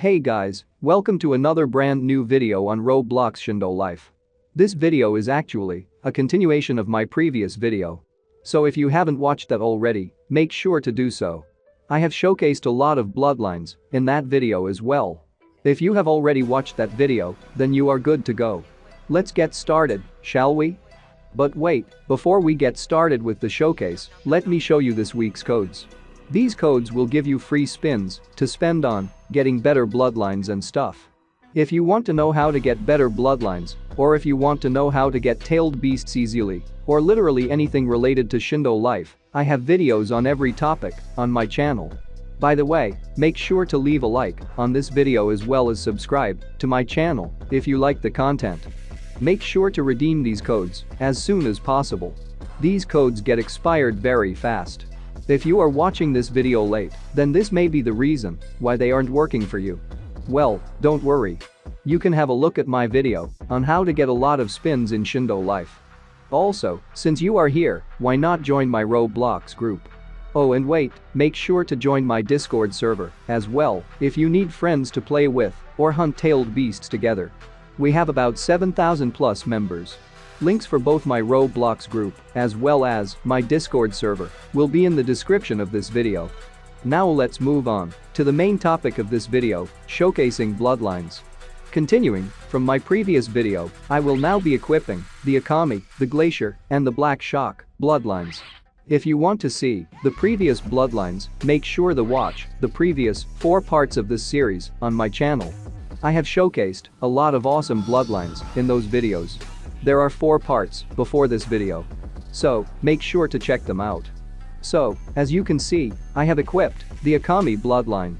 Hey guys, welcome to another brand new video on Roblox Shindo life. This video is actually a continuation of my previous video. So if you haven't watched that already, make sure to do so. I have showcased a lot of bloodlines in that video as well. If you have already watched that video, then you are good to go. Let's get started, shall we? But wait, before we get started with the showcase, let me show you this week's codes. These codes will give you free spins to spend on getting better bloodlines and stuff. If you want to know how to get better bloodlines, or if you want to know how to get tailed beasts easily, or literally anything related to Shindo life, I have videos on every topic on my channel. By the way, make sure to leave a like on this video as well as subscribe to my channel if you like the content. Make sure to redeem these codes as soon as possible. These codes get expired very fast. If you are watching this video late, then this may be the reason why they aren't working for you. Well, don't worry. You can have a look at my video on how to get a lot of spins in Shindo life. Also, since you are here, why not join my Roblox group? Oh, and wait, make sure to join my Discord server as well if you need friends to play with or hunt tailed beasts together. We have about 7,000 plus members. Links for both my Roblox group as well as my Discord server will be in the description of this video. Now let's move on to the main topic of this video, showcasing bloodlines. Continuing from my previous video, I will now be equipping the Akami, the Glacier, and the Black Shock bloodlines. If you want to see the previous bloodlines, make sure to watch the previous 4 parts of this series on my channel. I have showcased a lot of awesome bloodlines in those videos. There are 4 parts before this video. So, make sure to check them out. So, as you can see, I have equipped the Akami bloodline.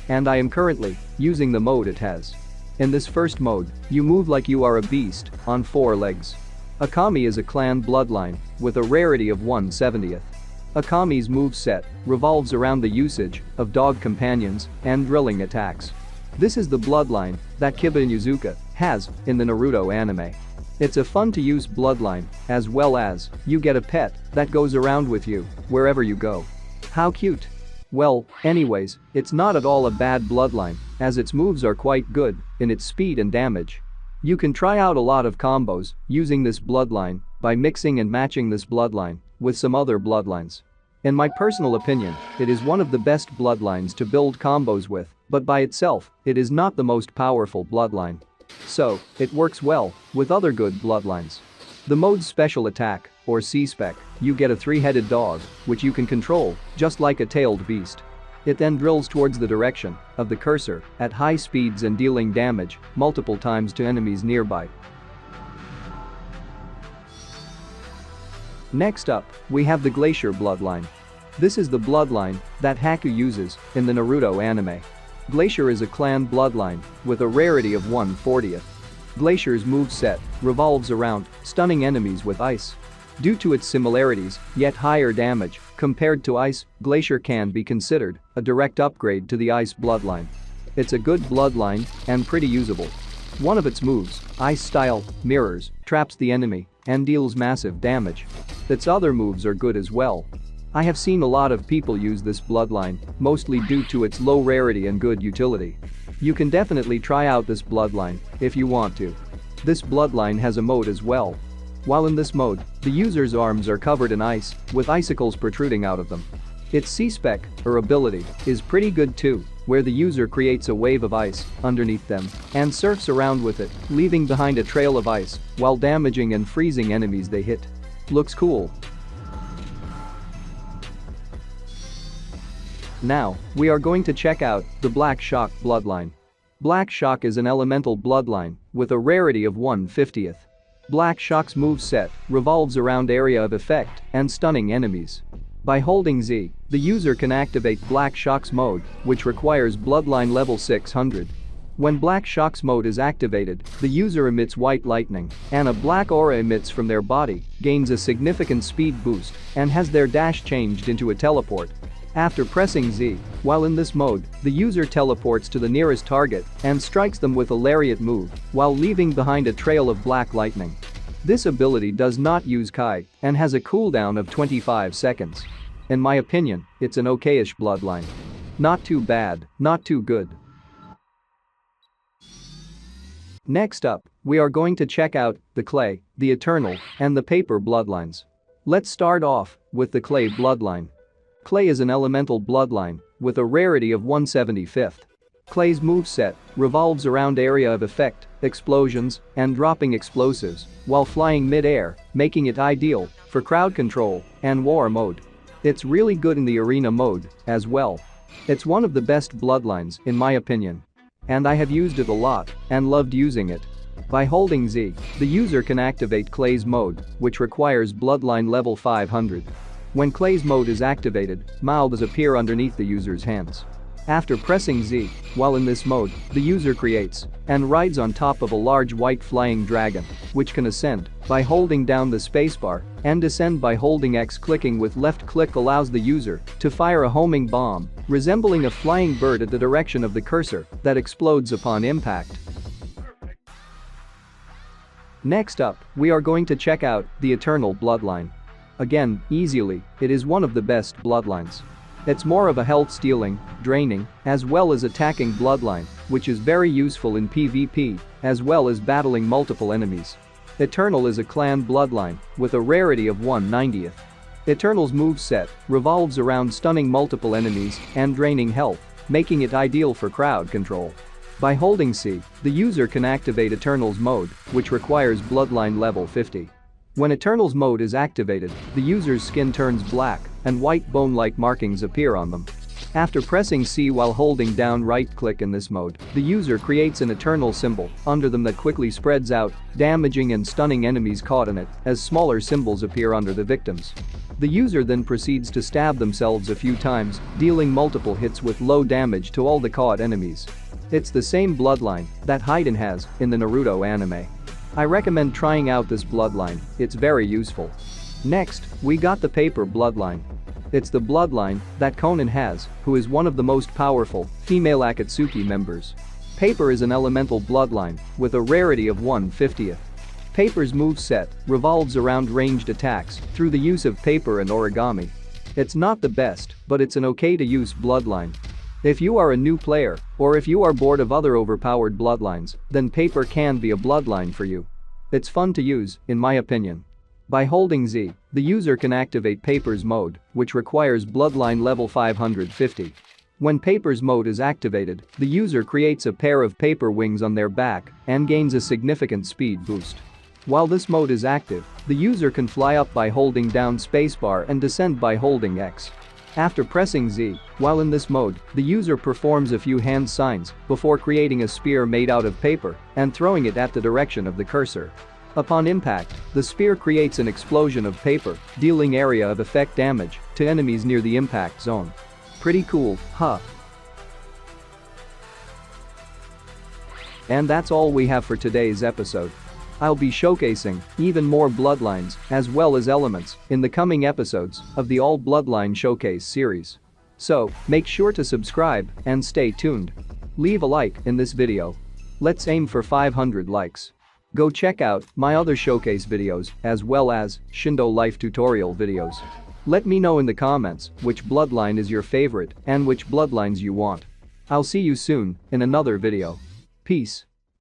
And I am currently using the mode it has. In this first mode, you move like you are a beast on 4 legs. Akami is a clan bloodline with a rarity of 1/70th. Akami's moveset revolves around the usage of dog companions and drilling attacks. This is the bloodline that Kiba Inuzuka has in the Naruto anime. It's a fun-to-use bloodline, as well as you get a pet that goes around with you wherever you go. How cute. Well, anyways, it's not at all a bad bloodline, as its moves are quite good in its speed and damage. You can try out a lot of combos using this bloodline by mixing and matching this bloodline with some other bloodlines. In my personal opinion, it is one of the best bloodlines to build combos with, but by itself, it is not the most powerful bloodline. So, it works well with other good bloodlines. The mode's special attack, or C-spec, you get a 3-headed dog, which you can control, just like a tailed beast. It then drills towards the direction of the cursor at high speeds and dealing damage multiple times to enemies nearby. Next up, we have the Glacier bloodline. This is the bloodline that Haku uses in the Naruto anime. Glacier is a clan bloodline with a rarity of 1/40th. Glacier's moveset revolves around stunning enemies with ice. Due to its similarities, yet higher damage compared to ice, Glacier can be considered a direct upgrade to the ice bloodline. It's a good bloodline and pretty usable. One of its moves, Ice Style, mirrors, traps the enemy and deals massive damage. Its other moves are good as well. I have seen a lot of people use this bloodline, mostly due to its low rarity and good utility. You can definitely try out this bloodline if you want to. This bloodline has a mode as well. While in this mode, the user's arms are covered in ice, with icicles protruding out of them. Its C-spec, or ability, is pretty good too, where the user creates a wave of ice underneath them and surfs around with it, leaving behind a trail of ice while damaging and freezing enemies they hit. Looks cool. Now, we are going to check out the Black Shock bloodline. Black Shock is an elemental bloodline with a rarity of 1/50th. Black Shock's moveset revolves around area of effect and stunning enemies. By holding Z, the user can activate Black Shock's mode, which requires bloodline level 600. When Black Shock's mode is activated, the user emits white lightning, and a black aura emits from their body, gains a significant speed boost, and has their dash changed into a teleport. After pressing Z, while in this mode, the user teleports to the nearest target and strikes them with a lariat move while leaving behind a trail of black lightning. This ability does not use Kai and has a cooldown of 25 seconds. In my opinion, it's an okayish bloodline. Not too bad, not too good. Next up, we are going to check out the clay, the eternal, and the paper bloodlines. Let's start off with the clay bloodline. Clay is an elemental bloodline with a rarity of 175th. Clay's moveset revolves around area of effect, explosions, and dropping explosives while flying mid-air, making it ideal for crowd control and war mode. It's really good in the arena mode as well. It's one of the best bloodlines in my opinion. And I have used it a lot and loved using it. By holding Z, the user can activate Clay's mode, which requires bloodline level 500. When Clay's mode is activated, mouths appear underneath the user's hands. After pressing Z, while in this mode, the user creates and rides on top of a large white flying dragon, which can ascend by holding down the spacebar and descend by holding X. Clicking with left click allows the user to fire a homing bomb, resembling a flying bird at the direction of the cursor that explodes upon impact. Next up, we are going to check out the Eternal Bloodline. Again, easily, it is one of the best bloodlines. It's more of a health stealing, draining, as well as attacking bloodline, which is very useful in PvP, as well as battling multiple enemies. Eternal is a clan bloodline with a rarity of 1/90th. Eternal's moveset revolves around stunning multiple enemies and draining health, making it ideal for crowd control. By holding C, the user can activate Eternal's mode, which requires bloodline level 50. When Eternal's mode is activated, the user's skin turns black and white bone-like markings appear on them. After pressing C while holding down right-click in this mode, the user creates an Eternal symbol under them that quickly spreads out, damaging and stunning enemies caught in it as smaller symbols appear under the victims. The user then proceeds to stab themselves a few times, dealing multiple hits with low damage to all the caught enemies. It's the same bloodline that Hayden has in the Naruto anime. I recommend trying out this bloodline, it's very useful. Next, we got the paper bloodline. It's the bloodline that Conan has, who is one of the most powerful female Akatsuki members. Paper is an elemental bloodline with a rarity of 1/50th. Paper's moveset revolves around ranged attacks through the use of paper and origami. It's not the best, but it's an okay-to-use bloodline. If you are a new player, or if you are bored of other overpowered bloodlines, then paper can be a bloodline for you. It's fun to use, in my opinion. By holding Z, the user can activate paper's mode, which requires bloodline level 550. When paper's mode is activated, the user creates a pair of paper wings on their back and gains a significant speed boost. While this mode is active, the user can fly up by holding down spacebar and descend by holding X. After pressing Z, while in this mode, the user performs a few hand signs before creating a spear made out of paper and throwing it at the direction of the cursor. Upon impact, the spear creates an explosion of paper, dealing area of effect damage to enemies near the impact zone. Pretty cool, huh? And that's all we have for today's episode. I'll be showcasing even more bloodlines as well as elements in the coming episodes of the All Bloodline Showcase series. So, make sure to subscribe and stay tuned. Leave a like in this video. Let's aim for 500 likes. Go check out my other showcase videos as well as Shindo life tutorial videos. Let me know in the comments which bloodline is your favorite and which bloodlines you want. I'll see you soon in another video. Peace.